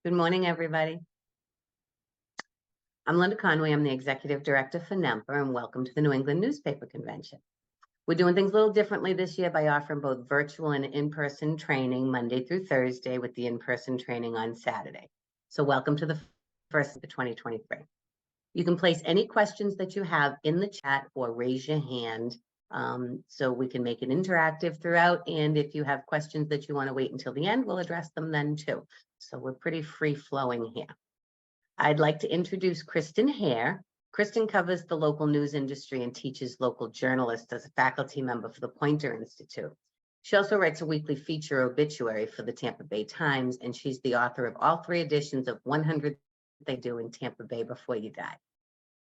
Good morning, everybody. I'm Linda Conway. I'm the Executive Director for NEMPA, and welcome to the New England Newspaper Convention. We're doing things a little differently this year by offering both virtual and in-person training Monday through Thursday, with the in-person training on Saturday. So welcome to the first of the 2023. You can place any questions that you have in the chat or raise your hand so we can make it interactive throughout. And if you have questions that you want to wait until the end, we'll address them then too. So we're pretty free-flowing here. I'd like to introduce Kristen Hare. Kristen covers the local news industry and teaches local journalists as a faculty member for the Poynter Institute. She also writes a weekly feature obituary for the Tampa Bay Times, and she's the author of all 3 editions of 100 They Do in Tampa Bay Before You Die.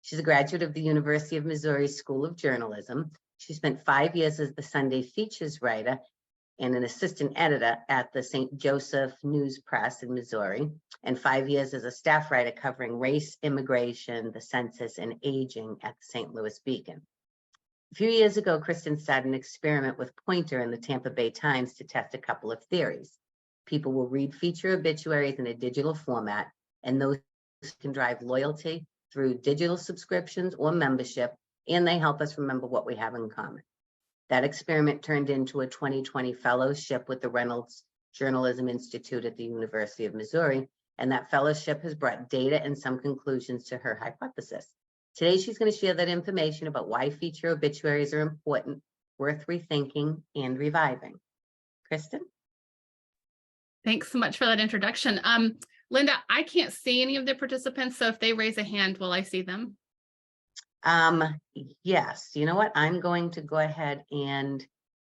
She's a graduate of the University of Missouri School of Journalism. She spent 5 years as the Sunday features writer and an assistant editor at the St. Joseph News Press in Missouri, and 5 years as a staff writer covering race, immigration, the census, and aging at the St. Louis Beacon. A few years ago, Kristen started an experiment with Poynter in the Tampa Bay Times to test a couple of theories. People will read feature obituaries in a digital format, and those can drive loyalty through digital subscriptions or membership, and they help us remember what we have in common. That experiment turned into a 2020 fellowship with the Reynolds Journalism Institute at the University of Missouri, and that fellowship has brought data and some conclusions to her hypothesis. Today, she's going to share that information about why feature obituaries are important, worth rethinking, and reviving. Kristen? Thanks so much for that introduction. Linda, I can't see any of the participants, so if they raise a hand, will I see them? Yes, you know what? I'm going to go ahead and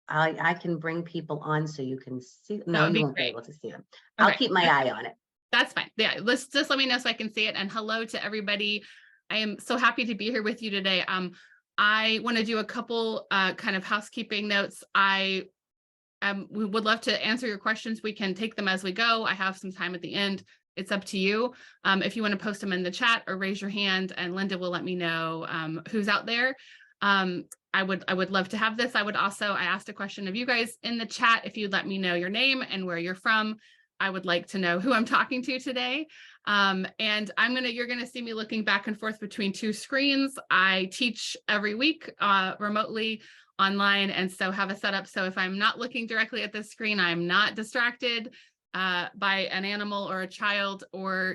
I can bring people on so you can see. No, you won't be able to see them. I'll keep my eye on it. That's fine. Yeah, let's just let me know so I can see it. And hello to everybody. I am so happy to be here with you today. I want to do a couple kind of housekeeping notes. We would love to answer your questions. We can take them as we go. I have some time at the end. It's up to you. If you want to post them in the chat or raise your hand, and Linda will let me know who's out there. I would love to have this. I asked a question of you guys in the chat. If you'd let me know your name and where you're from, I would like to know who I'm talking to today. And you're gonna see me looking back and forth between 2 screens. I teach every week remotely online, and so have a setup. So if I'm not looking directly at this screen, I'm not distracted by an animal or a child or,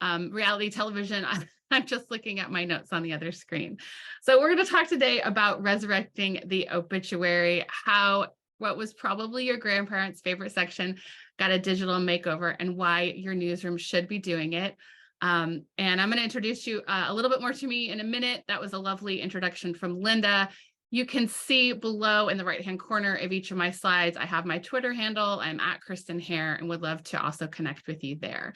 reality television. I'm just looking at my notes on the other screen. So we're going to talk today about resurrecting the obituary, how what was probably your grandparents' favorite section got a digital makeover, and why your newsroom should be doing it. And I'm going to introduce you a little bit more to me in a minute. That was a lovely introduction from Linda. You can see below in the right-hand corner of each of my slides, I have my Twitter handle. I'm at Kristen Hare, and would love to also connect with you there.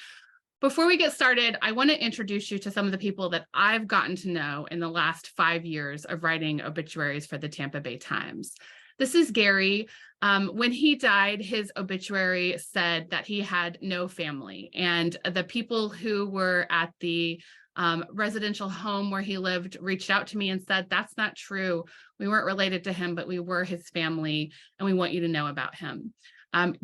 Before we get started, I want to introduce you to some of the people that I've gotten to know in the last 5 years of writing obituaries for the Tampa Bay Times. This is Gary. When he died, his obituary said that he had no family, and the people who were at the residential home where he lived reached out to me and said, "That's not true. We weren't related to him, but we were his family, and we want you to know about him."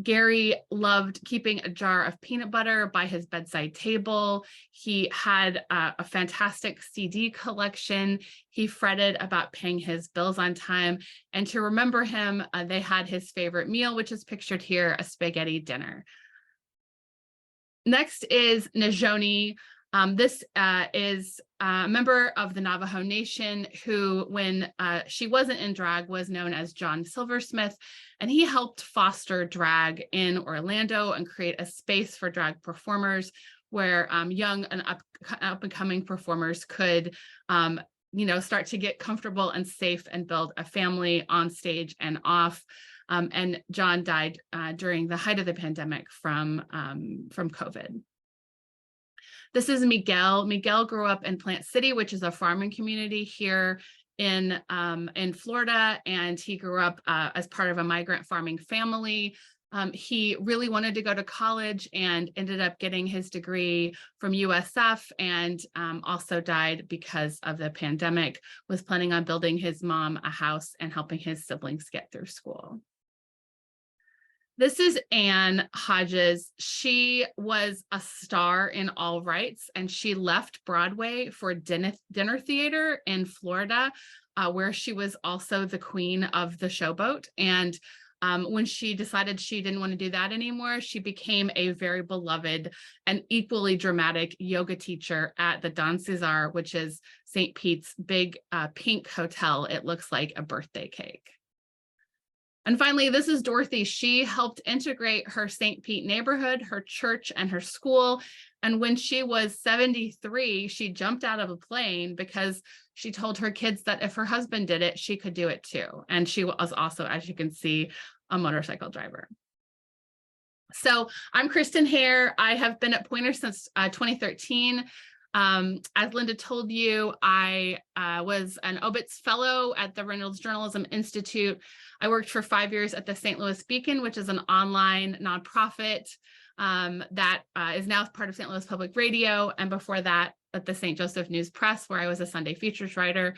Gary loved keeping a jar of peanut butter by his bedside table. He had a fantastic CD collection. He fretted about paying his bills on time. And to remember him, they had his favorite meal, which is pictured here, a spaghetti dinner. Next is Najoni. This is a member of the Navajo Nation who, when she wasn't in drag, was known as John Silversmith, and he helped foster drag in Orlando and create a space for drag performers where young and up-and-coming performers could start to get comfortable and safe and build a family on stage and off. And John died during the height of the pandemic from COVID. This is Miguel. Miguel grew up in Plant City, which is a farming community here in Florida, and he grew up as part of a migrant farming family. He really wanted to go to college and ended up getting his degree from USF, and also died because of the pandemic, was planning on building his mom a house and helping his siblings get through school. This is Anne Hodges. She was a star in all rights, and she left Broadway for dinner theater in Florida, where she was also the queen of the showboat. And when she decided she didn't want to do that anymore, she became a very beloved and equally dramatic yoga teacher at the Don Cesar, which is St. Pete's big pink hotel. It looks like a birthday cake. And finally, this is Dorothy. She helped integrate her St. Pete neighborhood, her church, and her school. And when she was 73, she jumped out of a plane because she told her kids that if her husband did it, she could do it too. And she was also, as you can see, a motorcycle driver. So I'm Kristen Hare. I have been at Poynter since 2013. As Linda told you, I was an obits fellow at the Reynolds Journalism Institute. I worked for 5 years at the St. Louis Beacon, which is an online nonprofit that is now part of St. Louis Public Radio. And before that, at the St. Joseph News Press, where I was a Sunday features writer.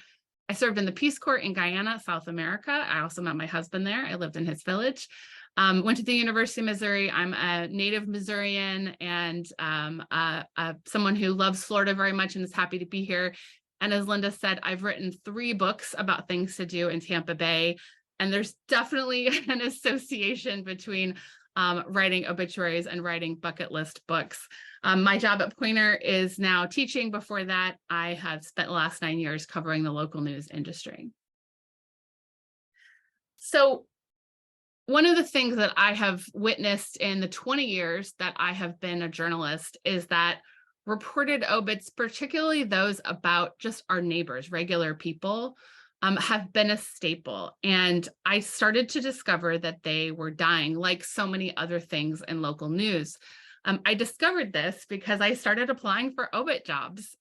I served in the Peace Corps in Guyana, South America. I also met my husband there. I lived in his village. Went to the University of Missouri. I'm a native Missourian and someone who loves Florida very much and is happy to be here. And as Linda said, I've written 3 books about things to do in Tampa Bay. And there's definitely an association between writing obituaries and writing bucket list books. My job at Poynter is now teaching. Before that, I have spent the last 9 years covering the local news industry. So one of the things that I have witnessed in the 20 years that I have been a journalist is that reported obits, particularly those about just our neighbors, regular people, have been a staple. And I started to discover that they were dying, like so many other things in local news. I discovered this because I started applying for obit jobs.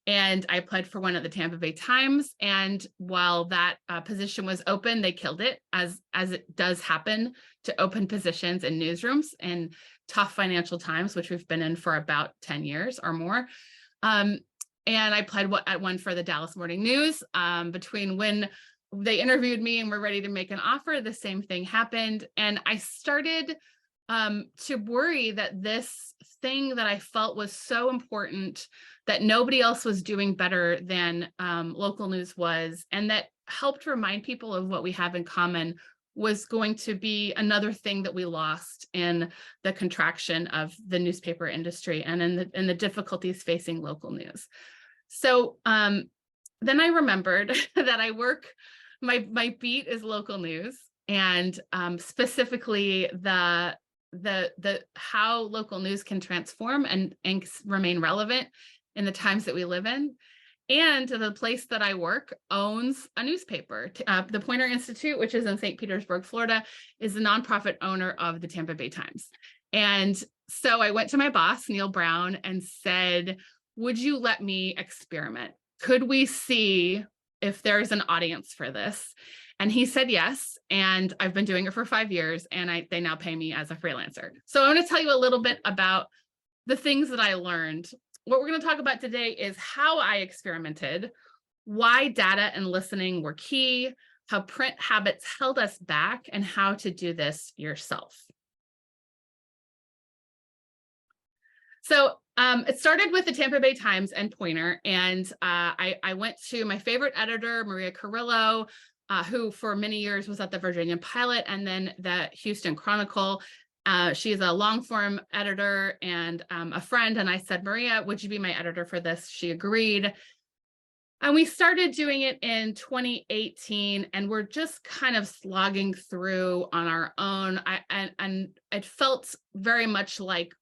And I applied for one at the Tampa Bay Times. And while that position was open, they killed it, as it does happen to open positions in newsrooms in tough financial times, which we've been in for about 10 years or more. And I applied at one for the Dallas Morning News. Between when they interviewed me and were ready to make an offer, the same thing happened. And I started to worry that this thing that I felt was so important, that nobody else was doing better than local news was, and that helped remind people of what we have in common, was going to be another thing that we lost in the contraction of the newspaper industry and in the difficulties facing local news. So then I remembered that I work, my beat is local news, and specifically the how local news can transform and remain relevant in the times that we live in. And the place that I work owns a newspaper. The Poynter Institute, which is in St. Petersburg, Florida, is the nonprofit owner of the Tampa Bay Times. And so I went to my boss, Neil Brown, and said, would you let me experiment? Could we see if there's an audience for this? And he said yes, and I've been doing it for 5 years, and they now pay me as a freelancer. So I want to tell you a little bit about the things that I learned. What we're going to talk about today is how I experimented, why data and listening were key, how print habits held us back, and how to do this yourself. So it started with the Tampa Bay Times and Poynter, and I went to my favorite editor, Maria Carrillo, who for many years was at the Virginia Pilot and then the Houston Chronicle. She's a long form editor and a friend. And I said, Maria, would you be my editor for this? She agreed. And we started doing it in 2018, and we're just kind of slogging through on our own. And it felt very much like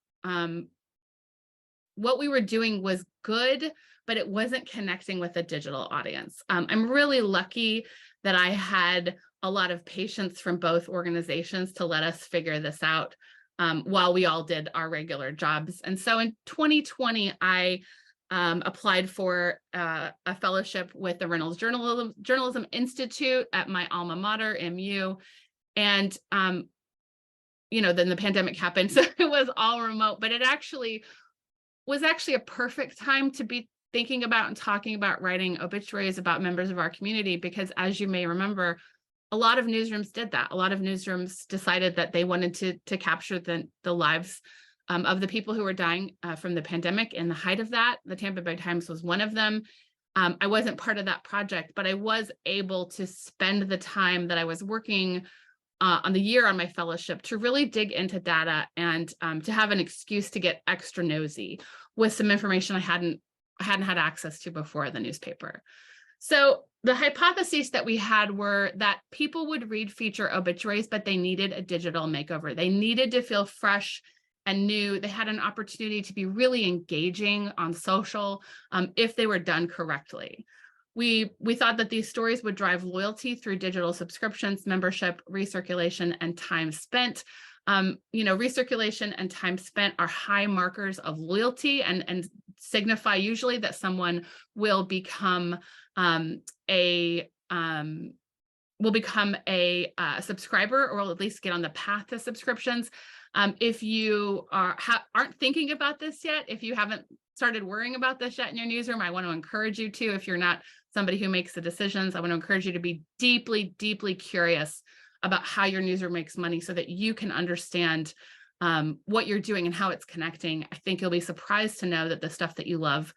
what we were doing was good, but it wasn't connecting with a digital audience. I'm really lucky that I had a lot of patience from both organizations to let us figure this out while we all did our regular jobs. And so in 2020, I applied for a fellowship with the Reynolds Journalism Institute at my alma mater, MU. And, then the pandemic happened, so it was all remote, but it was actually a perfect time to be thinking about and talking about writing obituaries about members of our community, because as you may remember, a lot of newsrooms did that. A lot of newsrooms decided that they wanted to capture the lives of the people who were dying from the pandemic. In the height of that, the Tampa Bay Times was one of them. I wasn't part of that project, but I was able to spend the time that I was working on the year on my fellowship to really dig into data and to have an excuse to get extra nosy with some information I hadn't had access to before the newspaper. So the hypotheses that we had were that people would read feature obituaries, but they needed a digital makeover. They needed to feel fresh and new. They had an opportunity to be really engaging on social if they were done correctly. We thought that these stories would drive loyalty through digital subscriptions, membership, recirculation, and time spent. Recirculation and time spent are high markers of loyalty and signify usually that someone will become a subscriber, or will at least get on the path to subscriptions. If you aren't thinking about this yet, if you haven't started worrying about this yet in your newsroom, I want to encourage you to. If you're not somebody who makes the decisions, I want to encourage you to be deeply, deeply curious about how your newsroom makes money so that you can understand what you're doing and how it's connecting. I think you'll be surprised to know that the stuff that you love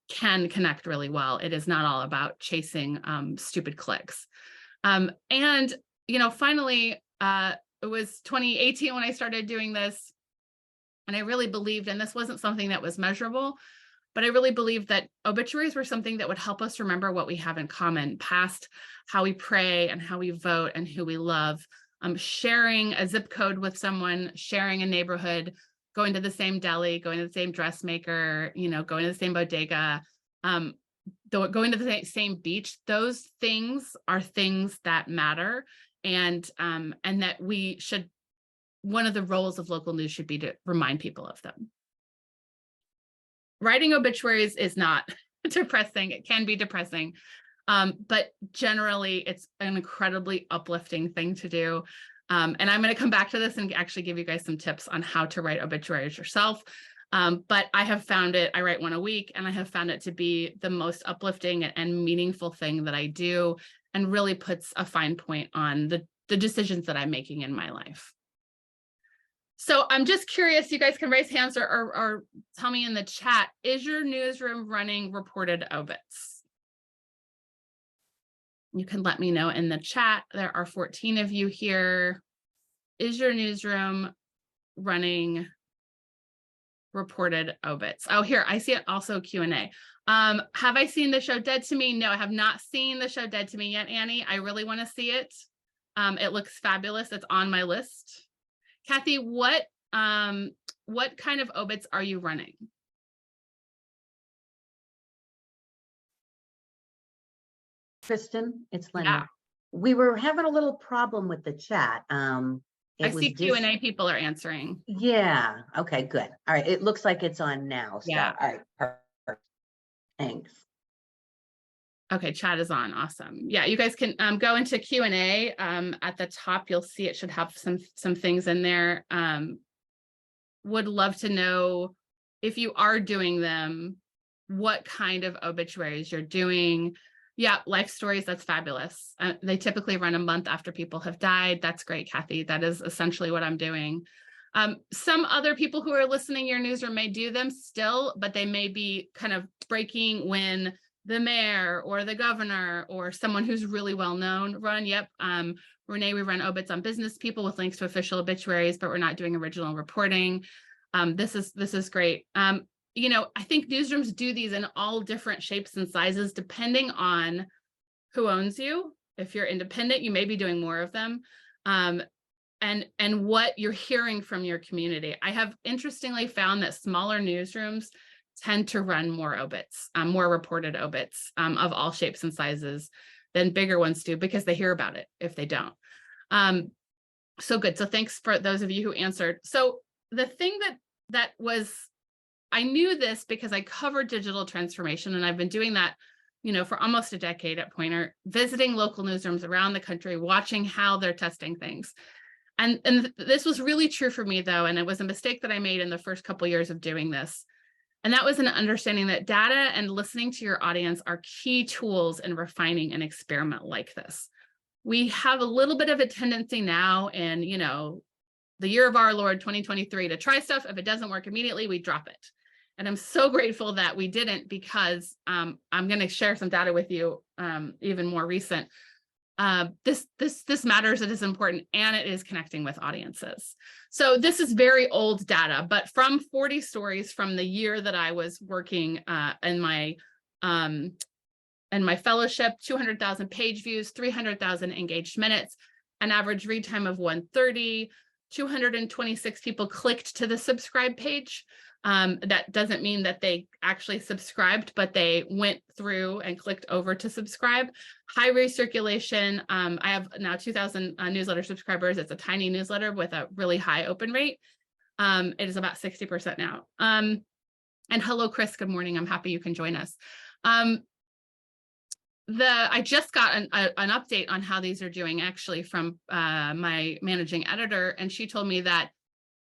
can connect really well. It is not all about chasing stupid clicks. Finally, it was 2018 when I started doing this, and I really believed, and this wasn't something that was measurable, but I really believed that obituaries were something that would help us remember what we have in common, past how we pray and how we vote and who we love. Sharing a zip code with someone, sharing a neighborhood, going to the same deli, going to the same dressmaker, going to the same bodega, going to the same beach. Those things are things that matter, and that we should. One of the roles of local news should be to remind people of them. Writing obituaries is not depressing. It can be depressing, but generally it's an incredibly uplifting thing to do. And I'm going to come back to this and actually give you guys some tips on how to write obituaries yourself. But I have found it, I write one a week, and I have found it to be the most uplifting and meaningful thing that I do, and really puts a fine point on the decisions that I'm making in my life. So I'm just curious, you guys can raise hands or tell me in the chat, is your newsroom running reported obits? You can let me know in the chat. There are 14 of you here. Is your newsroom running reported obits? Oh, here, I see it also Q&A. Have I seen the show Dead to Me? No, I have not seen the show Dead to Me yet, Annie. I really want to see it. It looks fabulous. It's on my list. Kathy, what kind of obits are you running? Kristen, it's Linda. Yeah. We were having a little problem with the chat. I see Q&A people are answering. Yeah. Okay, good. All right. It looks like it's on now. So, Yeah. all right. Perfect. Thanks. Okay, chat is on. Awesome. Yeah, you guys can go into Q&A. At the top, you'll see it should have some things in there. Would love to know, if you are doing them, what kind of obituaries you're doing. Yeah, life stories, that's fabulous. They typically run a month after people have died. That's great, Kathy. That is essentially what I'm doing. Some other people who are listening, your newsroom may do them still, but they may be kind of breaking when the mayor or the governor or someone who's really well known run. Yep. Renee, we run obits on business people with links to official obituaries, but we're not doing original reporting. This is great. I think newsrooms do these in all different shapes and sizes, depending on who owns you. If you're independent, you may be doing more of them. And what you're hearing from your community. I have interestingly found that smaller newsrooms tend to run more obits, more reported obits of all shapes and sizes than bigger ones do, because they hear about it if they don't. So good. So thanks for those of you who answered. So the thing that was, I knew this because I covered digital transformation, and I've been doing that, for almost a decade at Poynter, visiting local newsrooms around the country, watching how they're testing things. And this was really true for me, though, and it was a mistake that I made in the first couple of years of doing this. And that was an understanding that data and listening to your audience are key tools in refining an experiment like this. we have a little bit of a tendency now in, the year of our Lord 2023 to try stuff. If it doesn't work immediately, we drop it. And I'm so grateful that we didn't, because I'm going to share some data with you, even more recent. This matters, it is important, and it is connecting with audiences. So this is very old data, but from 40 stories from the year that I was working in my fellowship, 200,000 page views, 300,000 engaged minutes, an average read time of 130, 226 people clicked to the subscribe page. That doesn't mean that they actually subscribed, but they went through and clicked over to subscribe. High recirculation. I have now 2,000 newsletter subscribers. It's a tiny newsletter with a really high open rate. It is about 60% now. And hello, Chris. Good morning. I'm happy you can join us. I just got an update on how these are doing, actually, from my managing editor, and she told me that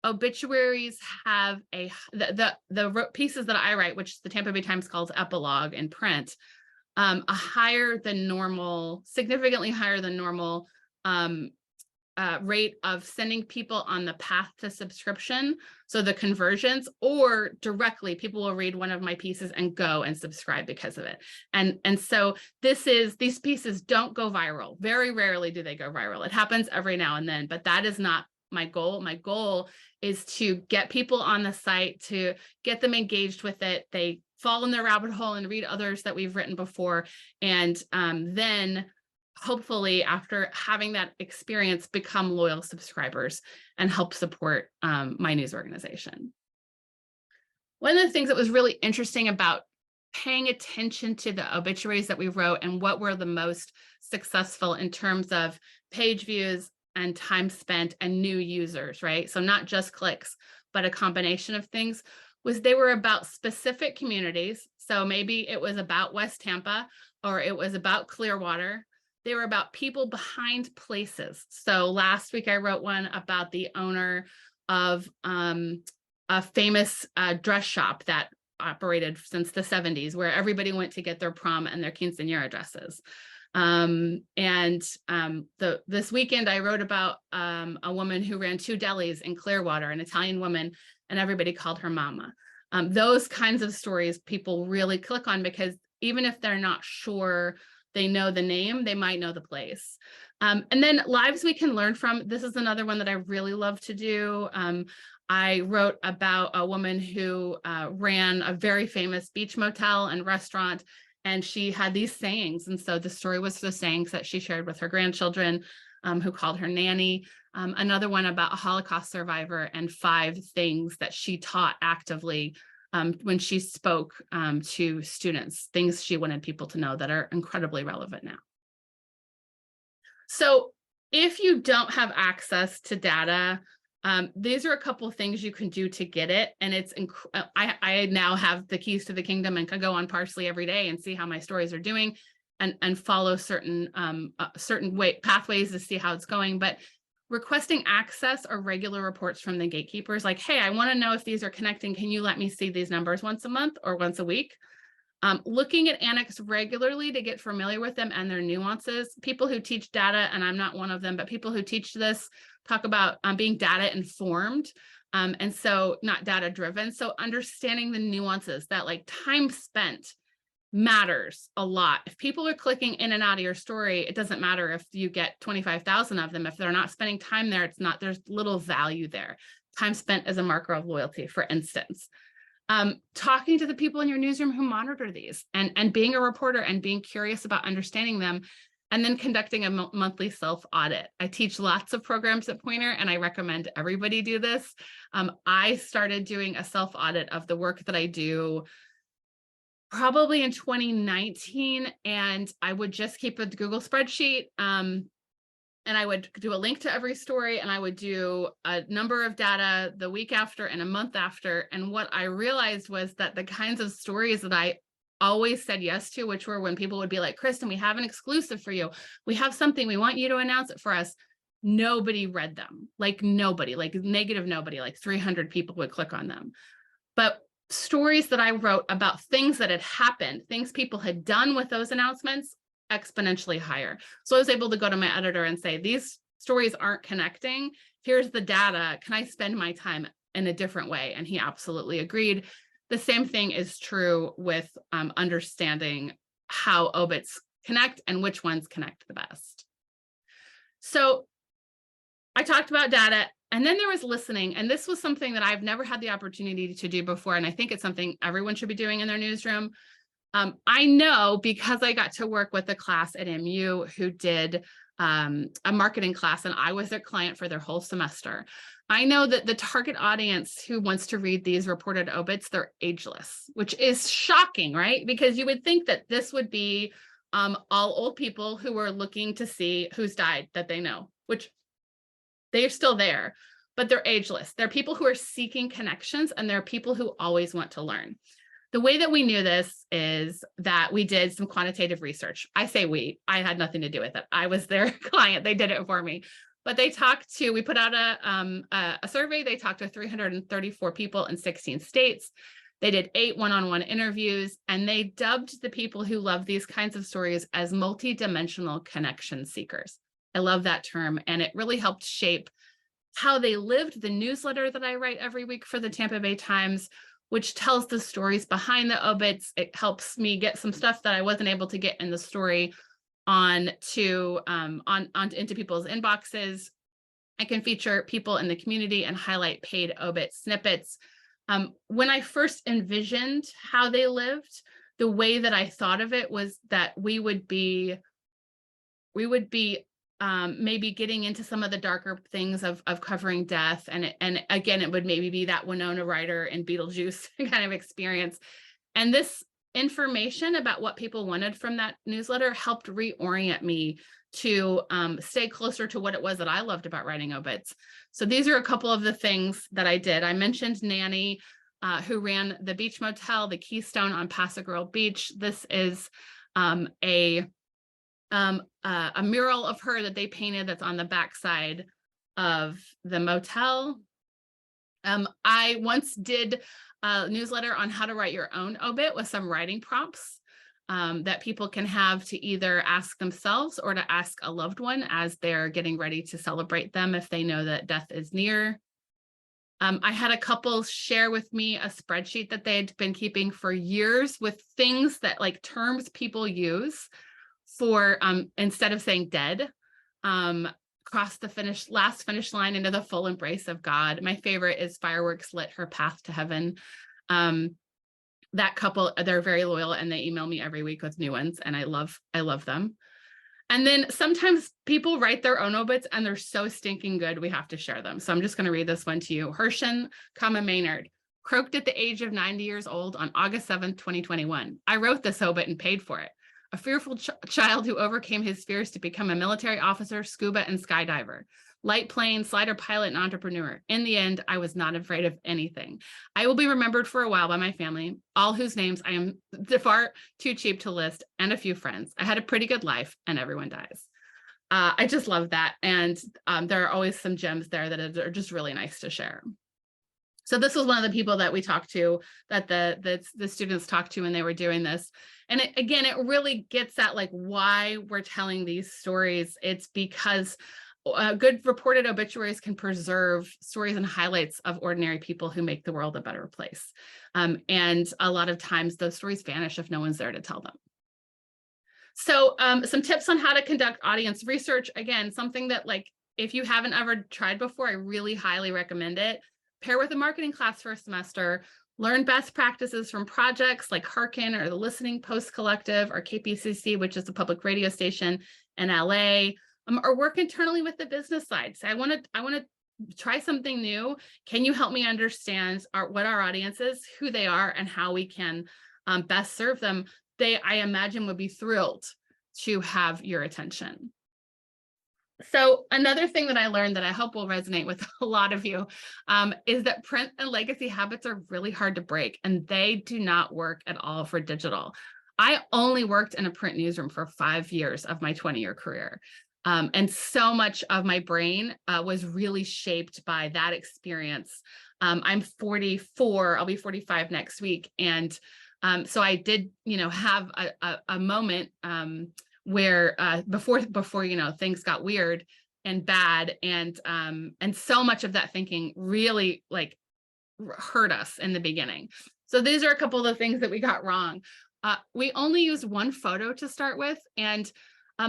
obituaries have the pieces that I write, which the Tampa Bay Times calls epilogue in print, a higher than normal, significantly higher than normal rate of sending people on the path to subscription. So the conversions, or directly, people will read one of my pieces and go and subscribe because of it. And so these pieces don't go viral. Very rarely do they go viral. It happens every now and then, but that is not my goal. My goal is to get people on the site, to get them engaged with it. They fall in their rabbit hole and read others that we've written before. And then hopefully, after having that experience, become loyal subscribers and help support my news organization. One of the things that was really interesting about paying attention to the obituaries that we wrote and what were the most successful in terms of page views and time spent and new users, right? So not just clicks, but a combination of things, was they were about specific communities. So maybe it was about West Tampa, or it was about Clearwater. They were about people behind places. So last week I wrote one about the owner of a famous dress shop that operated since the 70s, where everybody went to get their prom and their quinceañera dresses. This weekend I wrote about a woman who ran 2 delis in Clearwater, an Italian woman, and everybody called her mama. Those kinds of stories people really click on, because even if they're not sure they know the name, they might know the place. And then lives we can learn from. This is another one that I really love to do. I wrote about a woman who ran a very famous beach motel and restaurant, and she had these sayings. And so the story was the sayings that she shared with her grandchildren, who called her nanny. Another one about a Holocaust survivor and 5 things that she taught actively when she spoke to students, things she wanted people to know that are incredibly relevant now. So if you don't have access to data, these are a couple of things you can do to get it. And it's I now have the keys to the kingdom and can go on Parsley every day and see how my stories are doing, and follow certain pathways to see how it's going. But requesting access or regular reports from the gatekeepers, like, hey, I want to know if these are connecting. Can you let me see these numbers once a month or once a week? Looking at Annex regularly to get familiar with them and their nuances. People who teach data, and I'm not one of them, but people who teach this talk about being data informed, and so not data driven. So understanding the nuances, that like time spent matters a lot. If people are clicking in and out of your story, it doesn't matter if you get 25,000 of them. If they're not spending time there, there's little value there. Time spent is a marker of loyalty, for instance. Talking to the people in your newsroom who monitor these, and being a reporter and being curious about understanding them, and then conducting a monthly self-audit. I teach lots of programs at Poynter, and I recommend everybody do this. I started doing a self-audit of the work that I do probably in 2019, and I would just keep a Google spreadsheet, and I would do a link to every story, and I would do a number of data the week after and a month after. And what I realized was that the kinds of stories that I always said yes to, which were when people would be like, Kristen, we have an exclusive for you. We have something, we want you to announce it for us. Nobody read them, like nobody, like negative nobody, like 300 people would click on them. But stories that I wrote about things that had happened, things people had done with those announcements, exponentially higher. So I was able to go to my editor and say, these stories aren't connecting. Here's the data. Can I spend my time in a different way? And he absolutely agreed. The same thing is true with understanding how obits connect and which ones connect the best. So I talked about data, and then there was listening. And this was something that I've never had the opportunity to do before. And I think it's something everyone should be doing in their newsroom. I know because I got to work with a class at MU who did a marketing class, and I was their client for their whole semester. I know that the target audience who wants to read these reported obits, they're ageless, which is shocking, right? Because you would think that this would be all old people who are looking to see who's died that they know, which they are still there, but they're ageless. They're people who are seeking connections, and they're people who always want to learn. The way that we knew this is that we did some quantitative research. I say we, I had nothing to do with it. I was their client. They did it for me. But we put out a survey. They talked to 334 people in 16 states. They did 8 one-on-one interviews, and they dubbed the people who love these kinds of stories as multidimensional connection seekers. I love that term, and it really helped shape how they lived the newsletter that I write every week for the Tampa Bay Times, which tells the stories behind the obits. It helps me get some stuff that I wasn't able to get in the story into people's inboxes. I can feature people in the community and highlight paid obit snippets. When I first envisioned how they lived, the way that I thought of it was that we would be maybe getting into some of the darker things of covering death. And again, it would maybe be that Winona Ryder and Beetlejuice kind of experience. And this information about what people wanted from that newsletter helped reorient me to stay closer to what it was that I loved about writing obits. So these are a couple of the things that I did. I mentioned Nanny, who ran the beach motel, the Keystone on Paso Girl Beach. This is a mural of her that they painted that's on the backside of the motel. I once did a newsletter on how to write your own obit with some writing prompts that people can have to either ask themselves or to ask a loved one as they're getting ready to celebrate them if they know that death is near. I had a couple share with me a spreadsheet that they had been keeping for years with things that, like, terms people use for instead of saying dead, cross the last finish line into the full embrace of God. My favorite is fireworks lit her path to heaven. That couple, they're very loyal, and they email me every week with new ones, and I love them. And then sometimes people write their own obits, and they're so stinking good, we have to share them. So I'm just going to read this one to you. Hershen, Maynard, croaked at the age of 90 years old on August 7th, 2021. I wrote this obit and paid for it. A fearful child who overcame his fears to become a military officer, scuba, and skydiver. Light plane, slider pilot, and entrepreneur. In the end, I was not afraid of anything. I will be remembered for a while by my family, all whose names I am far too cheap to list, and a few friends. I had a pretty good life, and everyone dies. I just love that. And there are always some gems there that are just really nice to share. So this was one of the people that we talked to, that the students talked to when they were doing this. And it really gets at, like, why we're telling these stories. It's because good reported obituaries can preserve stories and highlights of ordinary people who make the world a better place. And a lot of times those stories vanish if no one's there to tell them. So some tips on how to conduct audience research. Again, something that, like, if you haven't ever tried before, I really highly recommend it. Pair with a marketing class for a semester. Learn best practices from projects like Harkin or the Listening Post Collective or KPCC, which is a public radio station in LA. Or work internally with the business side. So I want to try something new. Can you help me understand what our audience is, who they are, and how we can best serve them? They, I imagine, would be thrilled to have your attention. So another thing that I learned that I hope will resonate with a lot of you is that print and legacy habits are really hard to break, and they do not work at all for digital. I only worked in a print newsroom for 5 years of my 20-year career. And so much of my brain was really shaped by that experience. I'm 44, I'll be 45 next week. And so I did, have a moment where before you know, things got weird and bad, and so much of that thinking really like hurt us in the beginning. So these are a couple of the things that we got wrong. We only used one photo to start with, and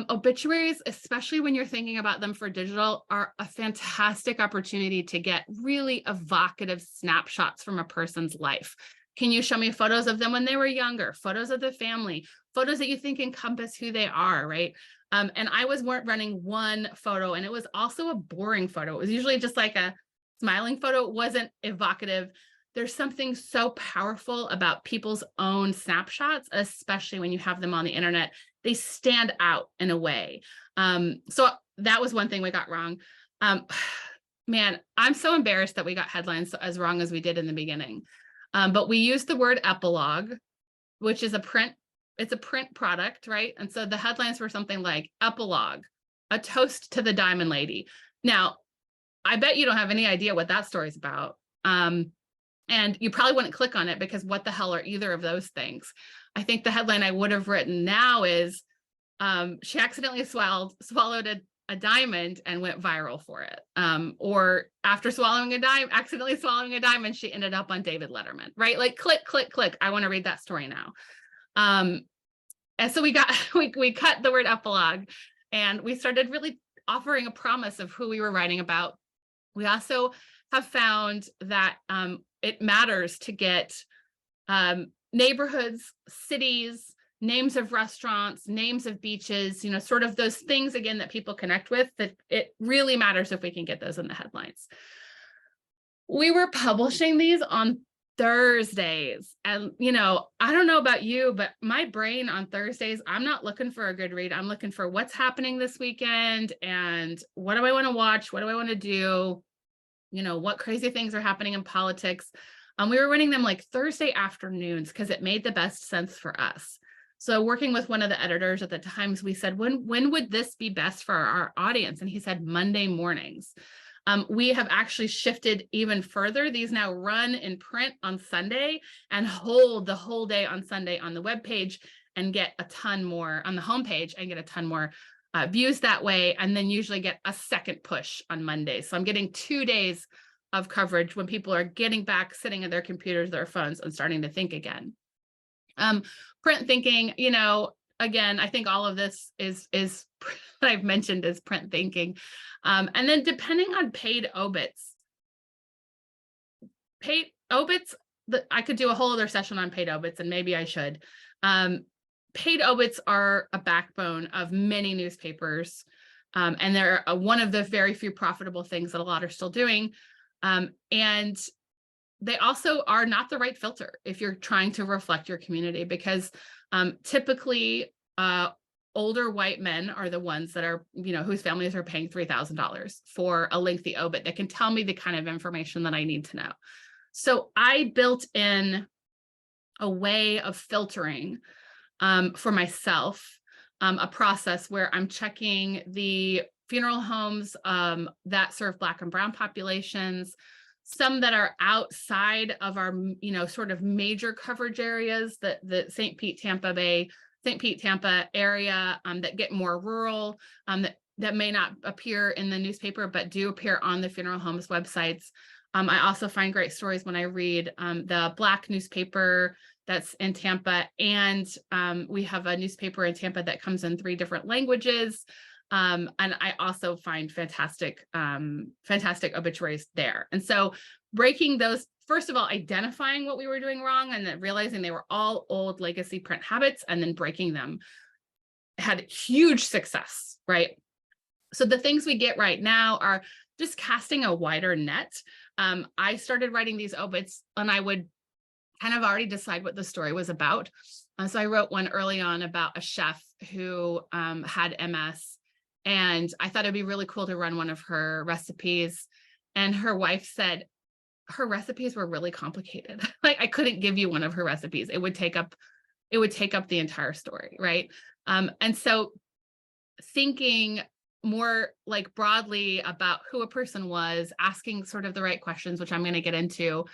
obituaries, especially when you're thinking about them for digital, are a fantastic opportunity to get really evocative snapshots from a person's life. Can you show me photos of them when they were younger, photos of the family, photos that you think encompass who they are, right? And I was running one photo, and it was also a boring photo. It was usually just like a smiling photo. It wasn't evocative. There's something so powerful about people's own snapshots, especially when you have them on the internet. They stand out in a way. So that was one thing we got wrong. Man, I'm so embarrassed that we got headlines as wrong as we did in the beginning. But we used the word epilogue, which is it's a print product, right? And so the headlines were something like epilogue, a toast to the Diamond Lady. Now, I bet you don't have any idea what that story's about. And you probably wouldn't click on it because what the hell are either of those things? I think the headline I would have written now is she accidentally swallowed a diamond and went viral for it. Or after accidentally swallowing a diamond, she ended up on David Letterman, right? Like click, click, click. I want to read that story now. And so we cut the word epilogue, and we started really offering a promise of who we were writing about. We also have found that it matters to get neighborhoods, cities, names of restaurants, names of beaches, you know, sort of those things, again, that people connect with, that it really matters if we can get those in the headlines. We were publishing these on Thursdays. And, you know, I don't know about you, but my brain on Thursdays, I'm not looking for a good read. I'm looking for what's happening this weekend and what do I want to watch? What do I want to do? You know, what crazy things are happening in politics. We were running them like Thursday afternoons because it made the best sense for us. So working with one of the editors at the Times, we said, when would this be best for our audience? And he said, Monday mornings. We have actually shifted even further. These now run in print on Sunday and hold the whole day on Sunday on the webpage and get a ton more on the homepage and get a ton more views that way, and then usually get a second push on Monday. So I'm getting 2 days of coverage when people are getting back, sitting at their computers, their phones, and starting to think again. Print thinking, you know, again, I think all of this is what I've mentioned is print thinking. And then depending on paid obits, I could do a whole other session on paid obits, and maybe I should. Paid obits are a backbone of many newspapers, and they're one of the very few profitable things that a lot are still doing. And they also are not the right filter if you're trying to reflect your community, because typically older white men are the ones that are, you know, whose families are paying $3,000 for a lengthy obit that can tell me the kind of information that I need to know. So I built in a way of filtering for myself, a process where I'm checking the funeral homes that serve Black and Brown populations, some that are outside of our, you know, sort of major coverage areas, the St. Pete, Tampa area, that get more rural, that may not appear in the newspaper, but do appear on the funeral homes websites. I also find great stories when I read the Black newspaper that's in Tampa, and we have a newspaper in Tampa that comes in 3 different languages. And I also find fantastic obituaries there. And so breaking those, first of all, identifying what we were doing wrong and then realizing they were all old legacy print habits, and then breaking them had huge success, right? So the things we get right now are just casting a wider net. I started writing these obits and I would kind of already decide what the story was about. So I wrote one early on about a chef who had MS. And I thought it'd be really cool to run one of her recipes. And her wife said her recipes were really complicated. Like I couldn't give you one of her recipes. It would take up the entire story, right? And so thinking more like broadly about who a person was, asking sort of the right questions, which I'm going to get into.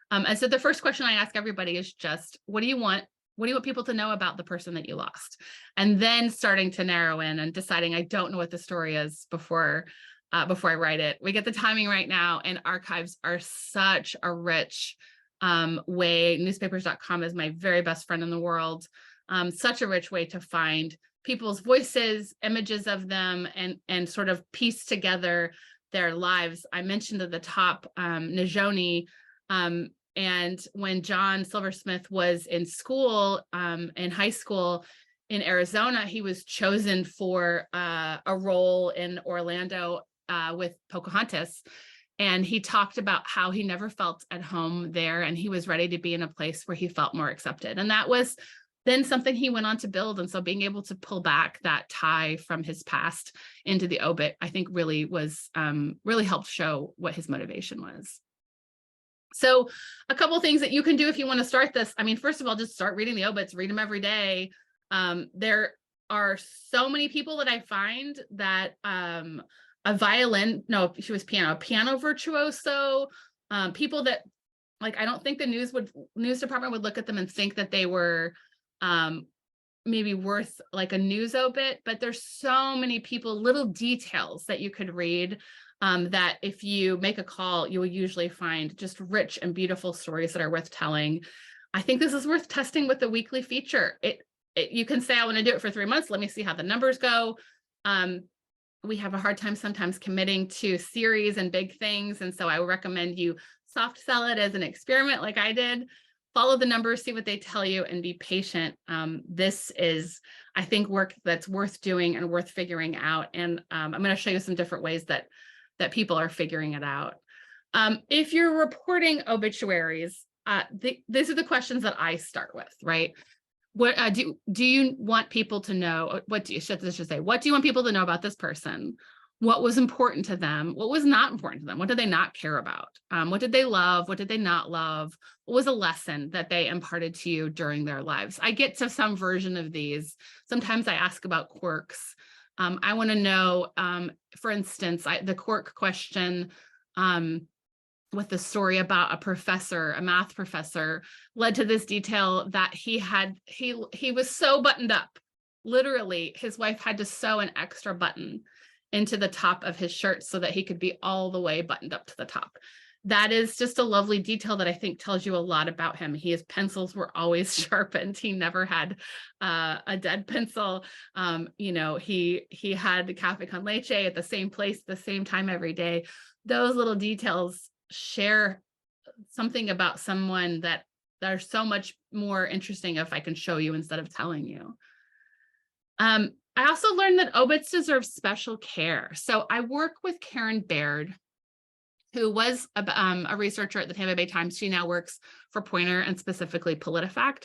And so the first question I ask everybody is just, what do you want? What do you want people to know about the person that you lost? And then starting to narrow in and deciding, I don't know what the story is before I write it. We get the timing right now, and archives are such a rich way. Newspapers.com is my very best friend in the world. Such a rich way to find people's voices, images of them, and sort of piece together their lives. I mentioned at the top Najoni, and when John Silversmith was in school, in high school in Arizona, he was chosen for a role in Orlando with Pocahontas. And he talked about how he never felt at home there, and he was ready to be in a place where he felt more accepted. And that was then something he went on to build. And so being able to pull back that tie from his past into the obit, I think really was, really helped show what his motivation was. So a couple things that you can do if you want to start this. I mean, first of all, just start reading the obits, read them every day. There are so many people that I find that she was piano virtuoso, people that, like, I don't think the news department would look at them and think that they were maybe worth like a news obit, but there's so many people, little details that you could read, that if you make a call, you will usually find just rich and beautiful stories that are worth telling. I think this is worth testing with the weekly feature. You can say, I want to do it for 3 months. Let me see how the numbers go. We have a hard time sometimes committing to series and big things. And so I would recommend you soft sell it as an experiment like I did. Follow the numbers, see what they tell you, and be patient. This is, I think, work that's worth doing and worth figuring out. And I'm going to show you some different ways that people are figuring it out. If you're reporting obituaries, these are the questions that I start with, right? What do you want people to know? What do you want people to know about this person? What was important to them? What was not important to them? What did they not care about? What did they love? What did they not love? What was a lesson that they imparted to you during their lives? I get to some version of these. Sometimes I ask about quirks. I want to know, for instance, the quirk question with the story about a math professor, led to this detail that he was so buttoned up. Literally, his wife had to sew an extra button into the top of his shirt so that he could be all the way buttoned up to the top. That is just a lovely detail that I think tells you a lot about him. His pencils were always sharpened. He never had a dead pencil. He had the cafe con leche at the same place, the same time every day. Those little details share something about someone that are so much more interesting if I can show you instead of telling you. I also learned that obits deserve special care. So I work with Karen Baird, who was a researcher at the Tampa Bay Times. She now works for Poynter and specifically PolitiFact.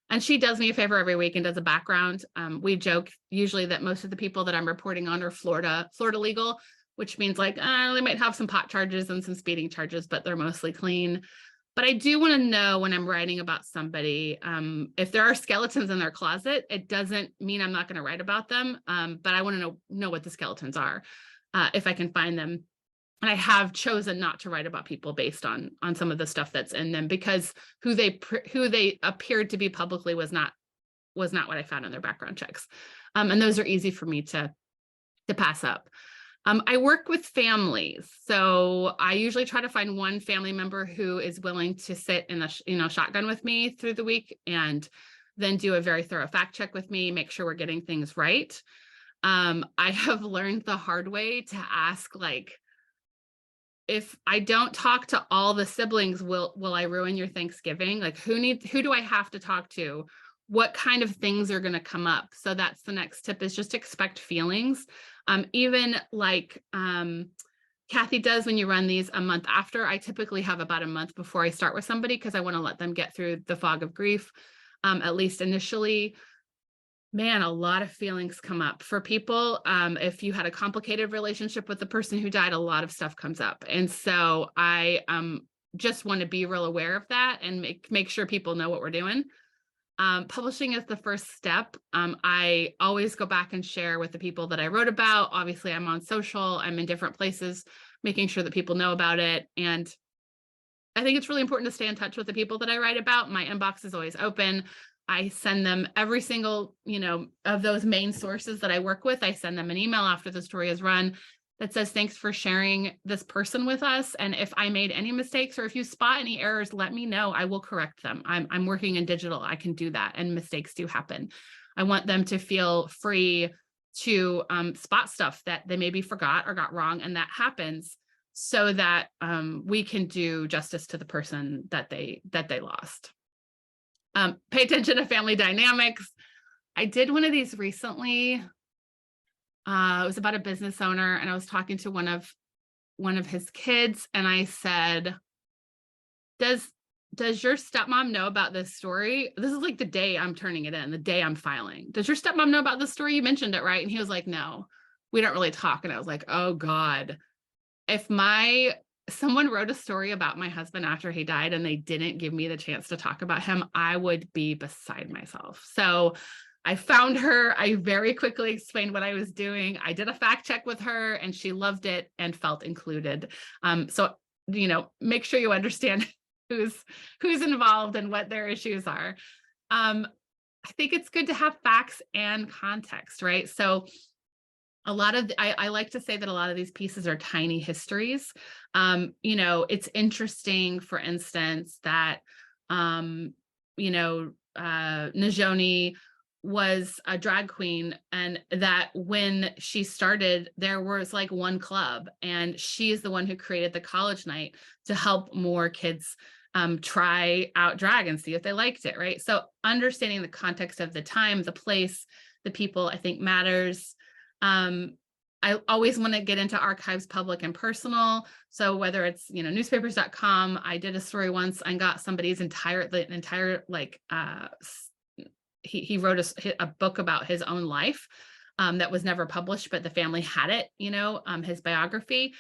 And she does me a favor every week and does a background. We joke usually that most of the people that I'm reporting on are Florida legal, which means like they might have some pot charges and some speeding charges, but they're mostly clean. But I do want to know when I'm writing about somebody, if there are skeletons in their closet, it doesn't mean I'm not going to write about them, but I want to know what the skeletons are, if I can find them. And I have chosen not to write about people based on some of the stuff that's in them, because who they appeared to be publicly was not what I found in their background checks, and those are easy for me to pass up. I work with families, so I usually try to find one family member who is willing to sit in a shotgun with me through the week, and then do a very thorough fact check with me, make sure we're getting things right. I have learned the hard way to ask, like, if I don't talk to all the siblings, will I ruin your Thanksgiving? Like, who do I have to talk to? What kind of things are going to come up? So that's the next tip, is just expect feelings. Even like Kathy does when you run these a month after, I typically have about a month before I start with somebody, because I want to let them get through the fog of grief, at least initially. Man, a lot of feelings come up for people. If you had a complicated relationship with the person who died, a lot of stuff comes up. And so I just want to be real aware of that and make sure people know what we're doing. Publishing is the first step. I always go back and share with the people that I wrote about. Obviously, I'm on social, I'm in different places, making sure that people know about it. And I think it's really important to stay in touch with the people that I write about. My inbox is always open. I send them every single, of those main sources that I work with. I send them an email after the story is run that says, thanks for sharing this person with us. And if I made any mistakes or if you spot any errors, let me know. I will correct them. I'm working in digital. I can do that. And mistakes do happen. I want them to feel free to spot stuff that they maybe forgot or got wrong. And that happens so that we can do justice to the person that they lost. Pay attention to family dynamics. I did one of these recently. It was about a business owner, and I was talking to one of his kids, and I said, does your stepmom know about this story? This is like the day I'm turning it in, the day I'm filing. Does your stepmom know about this story? You mentioned it, right? And he was like, no, we don't really talk. And I was like, oh God, if someone wrote a story about my husband after he died and they didn't give me the chance to talk about him, I would be beside myself. So I found her. I very quickly explained what I was doing. I did a fact check with her and she loved it and felt included. So, make sure you understand who's involved and what their issues are. I think it's good to have facts and context, right? So a lot of, I like to say that a lot of these pieces are tiny histories. It's interesting, for instance, that, Najoni was a drag queen, and that when she started, there was like one club, and she is the one who created the college night to help more kids try out drag and see if they liked it, right? So understanding the context of the time, the place, the people, I think matters. I always want to get into archives, public and personal. So whether it's, newspapers.com, I did a story once and got somebody's entire he wrote a book about his own life that was never published, but the family had it, his biography.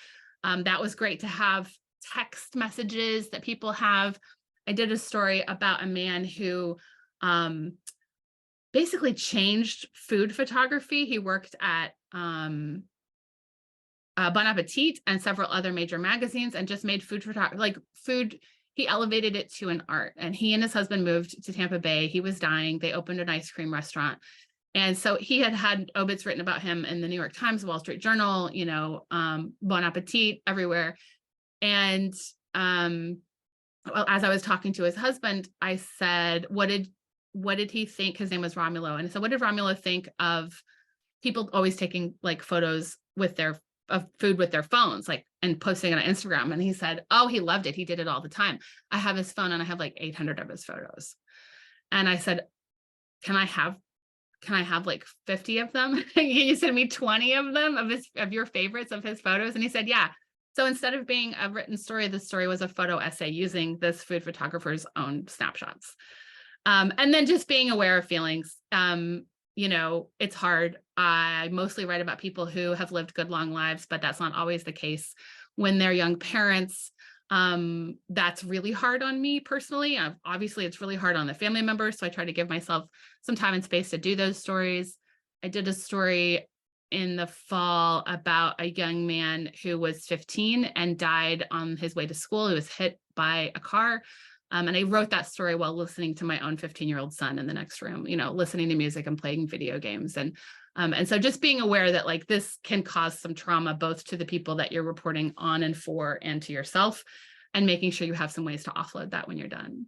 That was great to have. Text messages that people have. I did a story about a man who basically changed food photography. He worked at Bon Appetit and several other major magazines and just made food photography, like food. He elevated it to an art, and he and his husband moved to Tampa Bay. He was dying. They opened an ice cream restaurant. And so he had obits written about him in the New York Times, Wall Street Journal, Bon Appetit, everywhere. And as I was talking to his husband, I said, what did he think? His name was Romulo. And so what did Romulo think of people always taking like photos of food with their phones, like, and posting it on Instagram? And he said, oh, he loved it. He did it all the time. I have his phone and I have like 800 of his photos. And I said, can I have like 50 of them? Can you send me 20 of them of your favorites of his photos? And he said, yeah. So instead of being a written story, the story was a photo essay using this food photographer's own snapshots. And then just being aware of feelings. It's hard. I mostly write about people who have lived good, long lives, but that's not always the case when they're young parents. That's really hard on me personally. Obviously, it's really hard on the family members. So I try to give myself some time and space to do those stories. I did a story in the fall about a young man who was 15 and died on his way to school. He was hit by a car. And I wrote that story while listening to my own 15-year-old son in the next room, listening to music and playing video games. And so just being aware that like this can cause some trauma, both to the people that you're reporting on and for, and to yourself, and making sure you have some ways to offload that when you're done.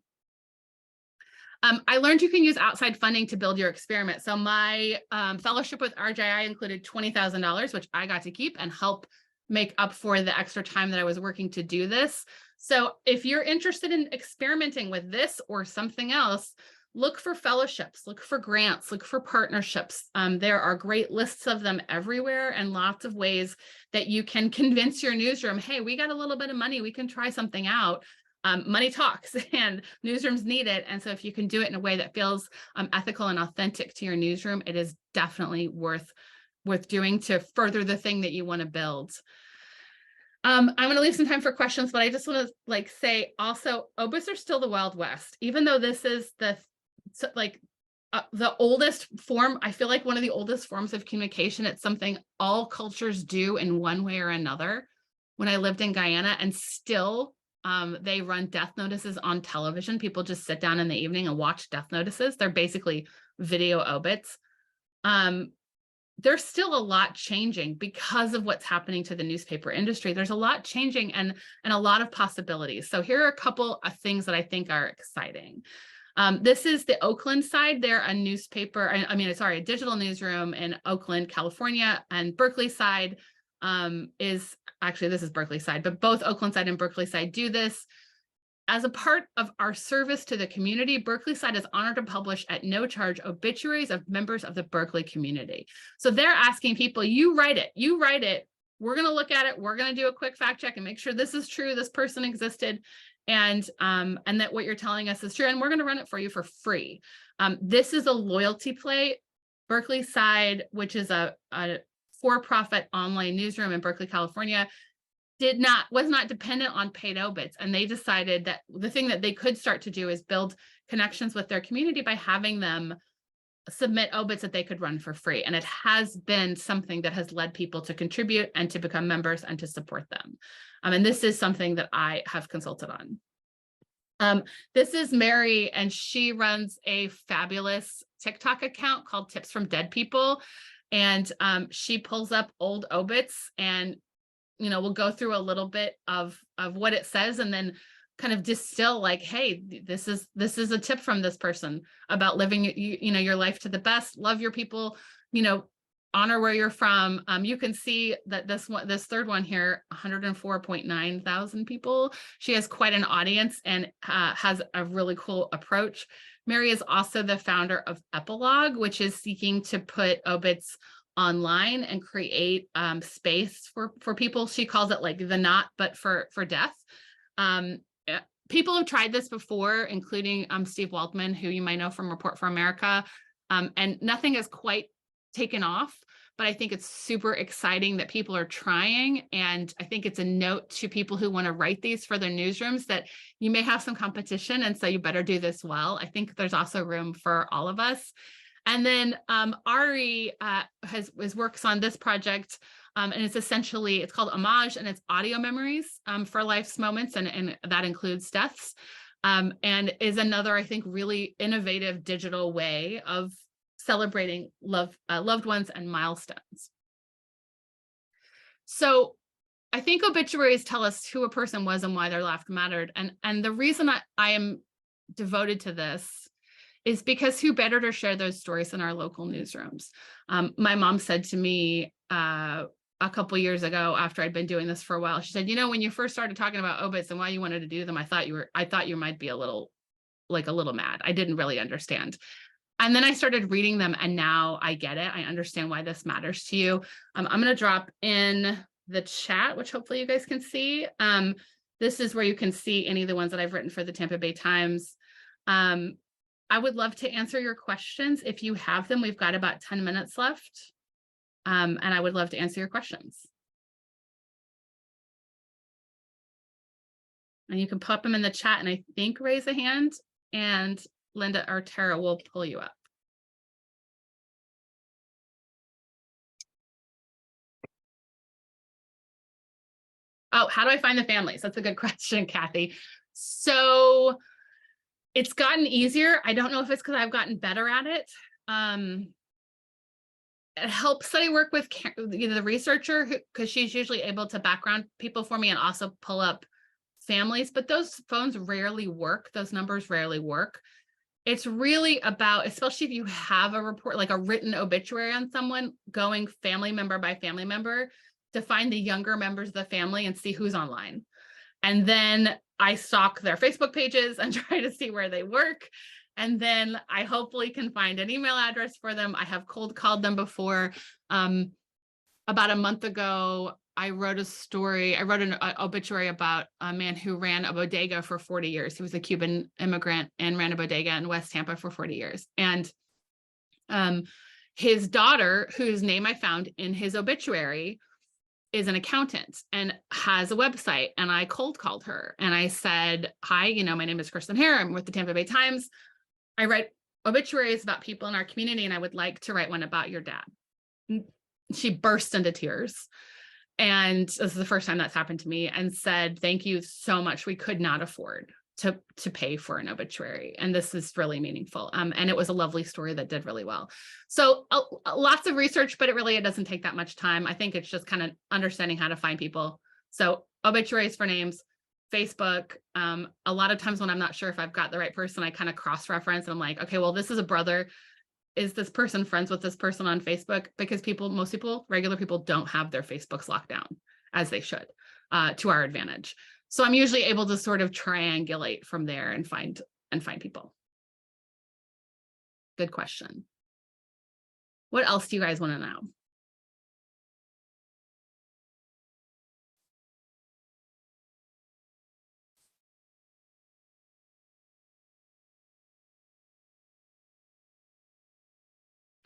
I learned you can use outside funding to build your experiment. So my fellowship with RJI included $20,000, which I got to keep and help make up for the extra time that I was working to do this. So if you're interested in experimenting with this or something else, look for fellowships, look for grants, look for partnerships. There are great lists of them everywhere and lots of ways that you can convince your newsroom, hey, we got a little bit of money, we can try something out. Money talks and newsrooms need it. And so if you can do it in a way that feels ethical and authentic to your newsroom, it is definitely worth doing to further the thing that you want to build. I'm going to leave some time for questions, but I just want to say also, obits are still the Wild West, even though this is the oldest form. I feel like one of the oldest forms of communication. It's something all cultures do in one way or another. When I lived in Guyana, and still They run death notices on television. People just sit down in the evening and watch death notices. They're basically video obits. There's still a lot changing because of what's happening to the newspaper industry. There's a lot changing and a lot of possibilities. So here are a couple of things that I think are exciting. This is the Oakland side. They're a newspaper, a digital newsroom in Oakland, California, and Berkeley side this is Berkeley side, but both Oakland side and Berkeley side do this. As a part of our service to the community, Berkeley side is honored to publish at no charge obituaries of members of the Berkeley community. So they're asking people, you write it. We're going to look at it. We're going to do a quick fact check and make sure this is true. This person existed. And that what you're telling us is true. And we're going to run it for you for free. This is a loyalty play. Berkeley side, which is a for-profit online newsroom in Berkeley, California, was not dependent on paid obits. And they decided that the thing that they could start to do is build connections with their community by having them submit obits that they could run for free. And it has been something that has led people to contribute and to become members and to support them. And this is something that I have consulted on. This is Mary, and she runs a fabulous TikTok account called Tips from Dead People. And she pulls up old obits and we'll go through a little bit of what it says and then kind of distill like, hey, this is a tip from this person about living your life to the best, love your people, honor where you're from. You can see that this third one here, 104.9 thousand people. She has quite an audience and has a really cool approach. Mary is also the founder of Epilogue, which is seeking to put obits online and create space for people. She calls it like the not, but for death. People have tried this before, including Steve Waldman, who you might know from Report for America, and nothing has quite taken off, but I think it's super exciting that people are trying. And I think it's a note to people who want to write these for their newsrooms that you may have some competition, and so you better do this well. I think there's also room for all of us. And then Ari works on this project, and it's called Homage, and it's audio memories for life's moments, and that includes deaths, and is another, I think, really innovative digital way of celebrating loved ones and milestones. So I think obituaries tell us who a person was and why their life mattered. And the reason I am devoted to this is because who better to share those stories than our local newsrooms? My mom said to me a couple years ago, after I'd been doing this for a while, she said, when you first started talking about obits and why you wanted to do them, I thought you might be a little mad. I didn't really understand. And then I started reading them, and now I get it. I understand why this matters to you. I'm going to drop in the chat, which hopefully you guys can see. This is where you can see any of the ones that I've written for the Tampa Bay Times. I would love to answer your questions if you have them. We've got about 10 minutes left, and I would love to answer your questions. And you can pop them in the chat, and I think raise a hand, and Linda or Tara will pull you up. Oh, how do I find the families? That's a good question, Kathy. So it's gotten easier. I don't know if it's because I've gotten better at it. It helps that I work with the researcher, because she's usually able to background people for me and also pull up families, but those phones rarely work. Those numbers rarely work. It's really about, especially if you have a report, like a written obituary on someone, going family member by family member to find the younger members of the family and see who's online. And then I stalk their Facebook pages and try to see where they work. And then I hopefully can find an email address for them. I have cold called them before. About a month ago, I wrote an obituary about a man who ran a bodega for 40 years. He was a Cuban immigrant and ran a bodega in West Tampa for 40 years. And his daughter, whose name I found in his obituary, is an accountant and has a website. And I cold called her and I said, hi, my name is Kristen Hare. I'm with the Tampa Bay Times. I write obituaries about people in our community, and I would like to write one about your dad. She burst into tears. and this is the first time that's happened to me, and said, thank you so much. We could not afford to pay for an obituary. And this is really meaningful. And it was a lovely story that did really well. So lots of research, but it doesn't take that much time. I think it's just kind of understanding how to find people. So obituaries for names, Facebook. A lot of times when I'm not sure if I've got the right person, I kind of cross-reference and I'm like, okay, well, this is a brother. Is this person friends with this person on Facebook? Because most people, regular people, don't have their Facebooks locked down as they should, to our advantage. So I'm usually able to sort of triangulate from there and find people. Good question. What else do you guys want to know?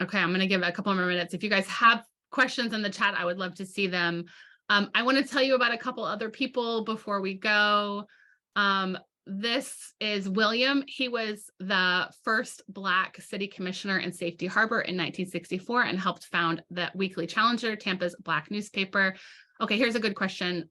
Okay, I'm going to give it a couple more minutes. If you guys have questions in the chat, I would love to see them. I want to tell you about a couple other people before we go. This is William. He was the first Black city commissioner in Safety Harbor in 1964 and helped found the Weekly Challenger, Tampa's Black newspaper. Okay, here's a good question.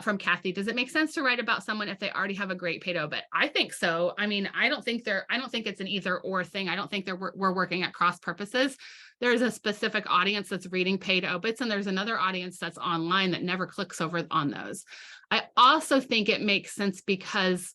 From Kathy. Does it make sense to write about someone if they already have a great paid obit? I think so. I mean, I don't think it's an either or thing. I don't think we're working at cross purposes. There's a specific audience that's reading paid obits, and there's another audience that's online that never clicks over on those. I also think it makes sense because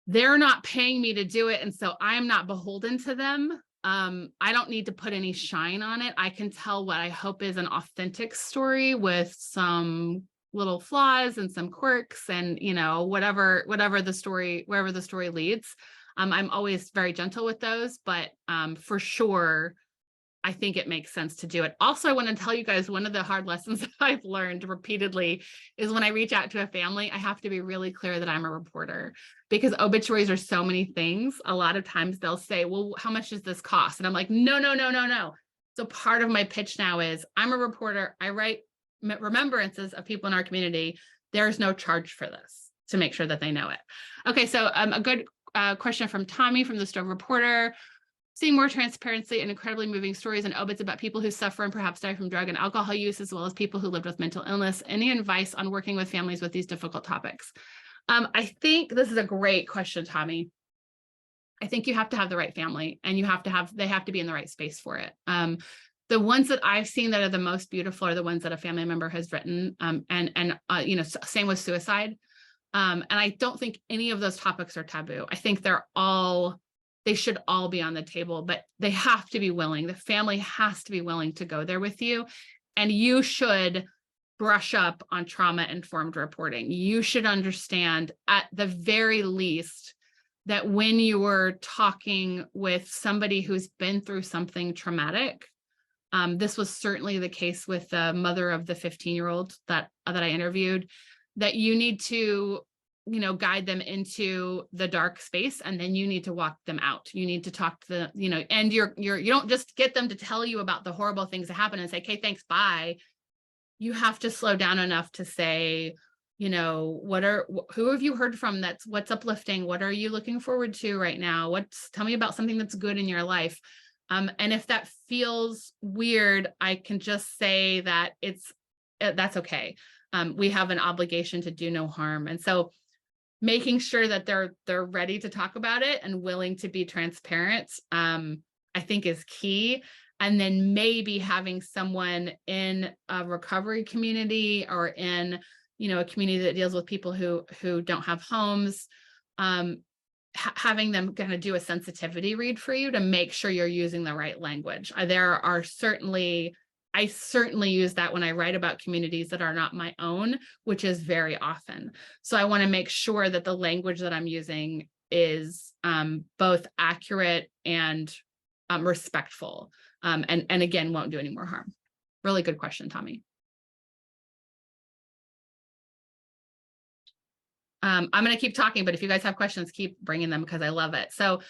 they're not paying me to do it, and so I'm not beholden to them. I don't need to put any shine on it. I can tell what I hope is an authentic story with some little flaws and some quirks, and whatever the story, wherever the story leads. I'm always very gentle with those, but for sure, I think it makes sense to do it. Also, I want to tell you guys, one of the hard lessons that I've learned repeatedly is when I reach out to a family, I have to be really clear that I'm a reporter, because obituaries are so many things. A lot of times they'll say, well, how much does this cost? And I'm like, no. So part of my pitch now is I'm a reporter. I write remembrances of people in our community. There's no charge for this, to make sure that they know it. Okay, so a good question from Tommy from the Stove Reporter. Seeing more transparency and incredibly moving stories and obits about people who suffer and perhaps die from drug and alcohol use, as well as people who lived with mental illness. Any advice on working with families with these difficult topics? I think this is a great question, Tommy. I think you have to have the right family, and they have to be in the right space for it. The ones that I've seen that are the most beautiful are the ones that a family member has written, same with suicide. And I don't think any of those topics are taboo. I think they should all be on the table, but they have to be willing. The family has to be willing to go there with you. And you should brush up on trauma-informed reporting. You should understand, at the very least, that when you are talking with somebody who's been through something traumatic, this was certainly the case with the mother of the 15-year-old that I interviewed, that you need to guide them into the dark space, and then you need to walk them out. You need to talk to and you don't just get them to tell you about the horrible things that happen and say, okay, thanks, bye. You have to slow down enough to say, who have you heard from what's uplifting? What are you looking forward to right now? Tell me about something that's good in your life. And if that feels weird, I can just say that that's okay. We have an obligation to do no harm. And so making sure that they're ready to talk about it and willing to be transparent, I think is key. And then maybe having someone in a recovery community or in, a community that deals with people who don't have homes, having them kind of do a sensitivity read for you to make sure you're using the right language. I certainly use that when I write about communities that are not my own, which is very often. So I want to make sure that the language that I'm using is both accurate and respectful, and again, won't do any more harm. Really good question, Tommy. I'm going to keep talking, but if you guys have questions, keep bringing them because I love it. So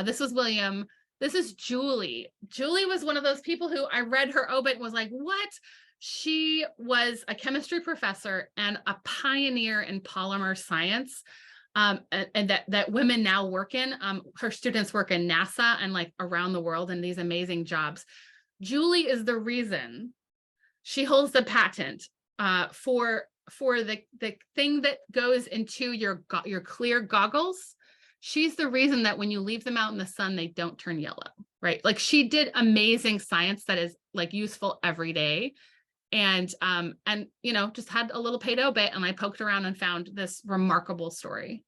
this was William. This is Julie. Julie was one of those people who I read her obit and was like, what? She was a chemistry professor and a pioneer in polymer science, and that women now work in. Her students work in NASA and like around the world in these amazing jobs. Julie is the reason She holds the patent for the thing that goes into your clear goggles. She's the reason that when you leave them out in the sun, they don't turn yellow, right? Like, she did amazing science that is like useful every day. And just had a little paid obit, and I poked around and found this remarkable story.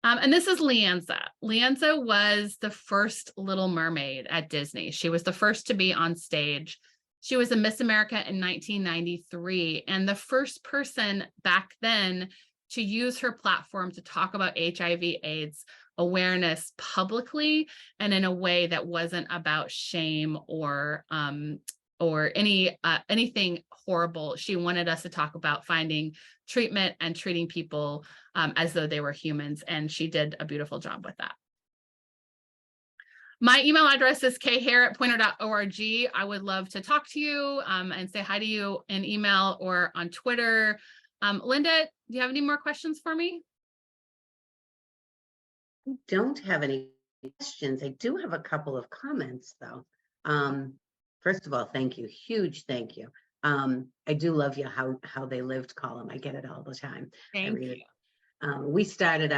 And this is Leanza. Leanza was the first Little Mermaid at Disney. She was the first to be on stage. She was a Miss America in 1993, and the first person back then to use her platform to talk about HIV/AIDS awareness publicly and in a way that wasn't about shame or anything horrible. She wanted us to talk about finding treatment and treating people as though they were humans, and she did a beautiful job with that. My email address is khare@poynter.org. I would love to talk to you and say hi to you in email or on Twitter. Linda, do you have any more questions for me? I don't have any questions. I do have a couple of comments, though. First of all, thank you. Huge thank you. I do love you how they lived column. I get it all the time. Thank you. We started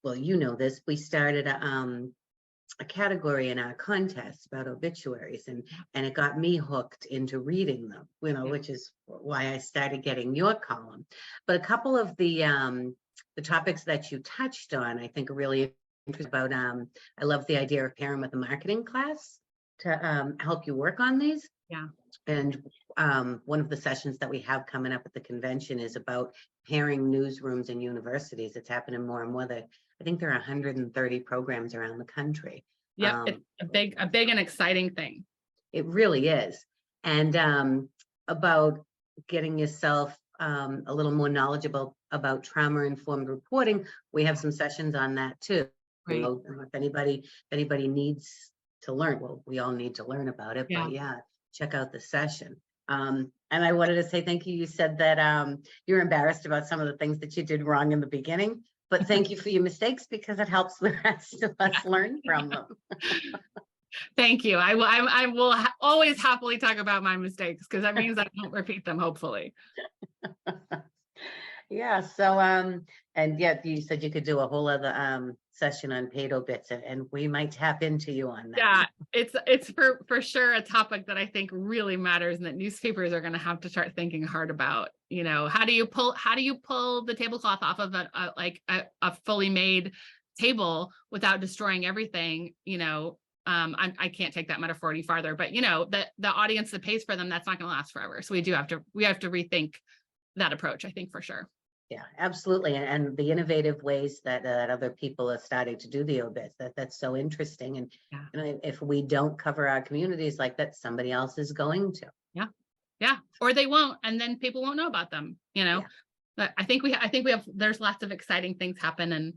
well, you know this, we started a category in our contest about obituaries, and it got me hooked into reading them, which is why I started getting your column. But a couple of the topics that you touched on, I think, are really interesting. About I love the idea of pairing with a marketing class to help you work on these. Yeah. And one of the sessions that we have coming up at the convention is about pairing newsrooms and universities. It's happening more and more. I think there are 130 programs around the country. Yep, it's a big and exciting thing. It really is. And about getting yourself a little more knowledgeable about trauma-informed reporting, we have some sessions on that too. Right. If anybody needs to learn, well, we all need to learn about it. Yeah. But yeah, check out the session. And I wanted to say thank you. You said that you're embarrassed about some of the things that you did wrong in the beginning, but thank you for your mistakes, because it helps the rest of us learn from them. Thank you. I will always happily talk about my mistakes, because that means I don't repeat them, hopefully. Yeah. So, and yet you said you could do a whole other session on paid obits, and we might tap into you on that. Yeah, it's for sure a topic that I think really matters, and that newspapers are going to have to start thinking hard about. How do you pull the tablecloth off of a fully made table without destroying everything? I can't take that metaphor any farther, but the audience that pays for them, that's not going to last forever. So we have to rethink that approach, I think, for sure. Yeah, absolutely. And the innovative ways that other people are starting to do the obits, that's so interesting. And, if we don't cover our communities like that, somebody else is going to. Yeah. Or they won't, and then people won't know about them. But I think there's lots of exciting things happen, and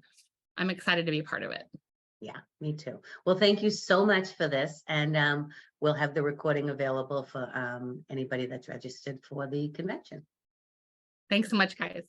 I'm excited to be a part of it. Yeah, me too. Well, thank you so much for this. And we'll have the recording available for anybody that's registered for the convention. Thanks so much, guys.